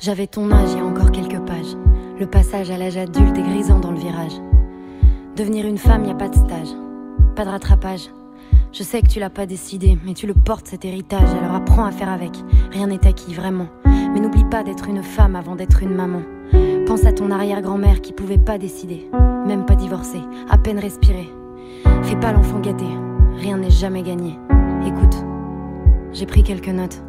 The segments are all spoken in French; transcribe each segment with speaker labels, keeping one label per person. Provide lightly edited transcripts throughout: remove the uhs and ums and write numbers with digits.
Speaker 1: J'avais ton âge il y a encore quelques pages. Le passage à l'âge adulte est grisant dans le virage. Devenir une femme, y a pas de stage, pas de rattrapage. Je sais que tu l'as pas décidé, mais tu le portes cet héritage. Alors apprends à faire avec, rien n'est acquis vraiment. Mais n'oublie pas d'être une femme avant d'être une maman. Pense à ton arrière-grand-mère qui pouvait pas décider, même pas divorcer, à peine respirer. Fais pas l'enfant gâté, rien n'est jamais gagné. Écoute, j'ai pris quelques notes.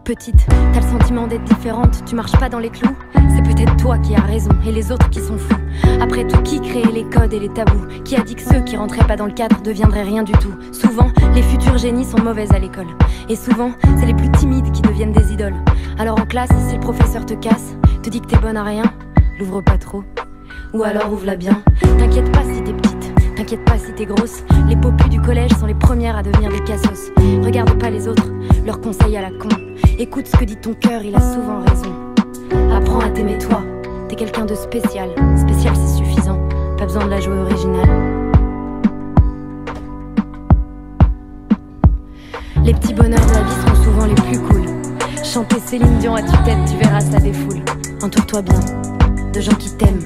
Speaker 1: Petite, t'as le sentiment d'être différente, tu marches pas dans les clous. C'est peut-être toi qui as raison et les autres qui sont fous. Après tout, qui créait les codes et les tabous? Qui a dit que ceux qui rentraient pas dans le cadre deviendraient rien du tout? Souvent, les futurs génies sont mauvaises à l'école. Et souvent, c'est les plus timides qui deviennent des idoles. Alors en classe, si le professeur te casse, te dit que t'es bonne à rien, l'ouvre pas trop, ou alors ouvre-la bien. T'inquiète pas si t'es petite, t'inquiète pas si t'es grosse. Les popus du collège sont les premières à devenir des cassos. Regarde pas les autres, leurs conseils à la con. Écoute ce que dit ton cœur, il a souvent raison. Apprends à t'aimer toi, t'es quelqu'un de spécial. Spécial c'est suffisant, pas besoin de la jouer originale. Les petits bonheurs de la vie seront souvent les plus cool. Chanter Céline Dion à tue-tête, tu verras ça défoule. Entoure-toi bien de gens qui t'aiment.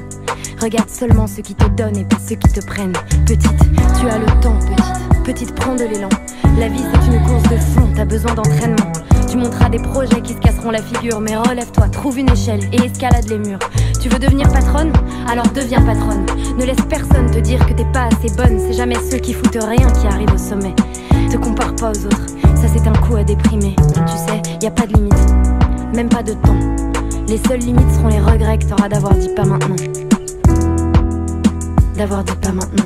Speaker 1: Regarde seulement ceux qui te donnent et pas ceux qui te prennent. Petite, tu as le temps, petite. Petite, prends de l'élan. La vie c'est une course de fond, t'as besoin d'entraînement. Tu monteras des projets qui se casseront la figure. Mais relève-toi, trouve une échelle et escalade les murs. Tu veux devenir patronne? Alors deviens patronne. Ne laisse personne te dire que t'es pas assez bonne. C'est jamais ceux qui foutent rien qui arrivent au sommet. Te compare pas aux autres, ça c'est un coup à déprimer. Tu sais, y a pas de limite, même pas de temps. Les seules limites seront les regrets que t'auras d'avoir dit pas maintenant. D'avoir dit pas maintenant.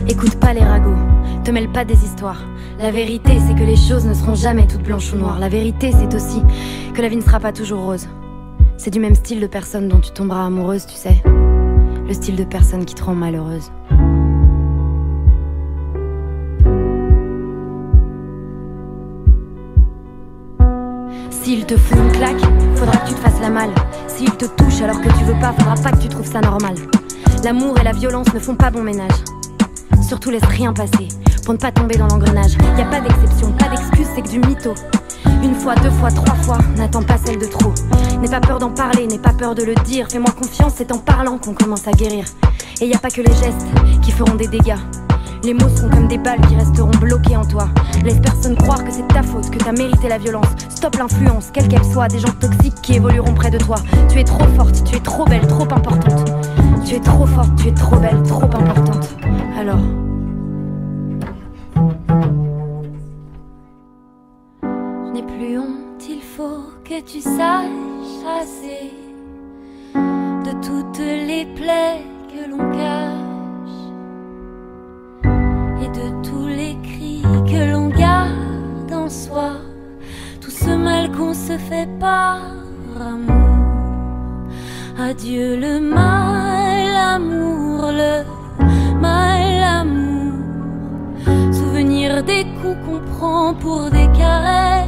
Speaker 1: Écoute pas les ragots, te mêle pas des histoires. La vérité c'est que les choses ne seront jamais toutes blanches ou noires. La vérité c'est aussi que la vie ne sera pas toujours rose. C'est du même style de personne dont tu tomberas amoureuse, tu sais. Le style de personne qui te rend malheureuse. S'il te fout une claque, faudra que tu te fasses la malle. S'il te touche alors que tu veux pas, faudra pas que tu trouves ça normal. L'amour et la violence ne font pas bon ménage. Surtout laisse rien passer pour ne pas tomber dans l'engrenage. Y a pas d'exception, pas d'excuse, c'est que du mytho. Une fois, deux fois, trois fois, n'attends pas celle de trop. N'aie pas peur d'en parler, n'aie pas peur de le dire. Fais-moi confiance, c'est en parlant qu'on commence à guérir. Et y a pas que les gestes qui feront des dégâts. Les mots seront comme des balles qui resteront bloquées en toi. Laisse personne croire que c'est ta faute, que t'as mérité la violence. Stop l'influence, quelle qu'elle soit, des gens toxiques qui évolueront près de toi. Tu es trop forte, tu es trop belle, trop importante. Tu es trop forte, tu es trop belle, trop importante. Alors...
Speaker 2: je n'ai plus honte, il faut que tu saches assez de toutes les plaies que l'on cache et de tous les cris que l'on garde en soi. Tout ce mal qu'on se fait par amour. Adieu le mal amour, le mal amour. Souvenir des coups qu'on prend pour des caresses.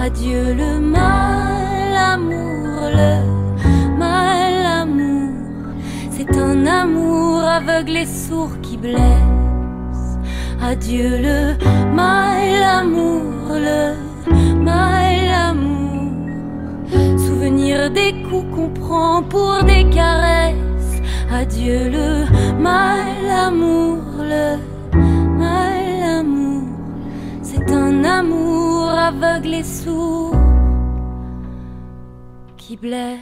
Speaker 2: Adieu le mal amour, le mal amour. C'est un amour aveugle et sourd qui blesse. Adieu le mal amour, le mal amour. Souvenir des coups qu'on prend pour des caresses. Adieu le mal amour, le mal amour. C'est un amour aveugle et sourd qui blesse.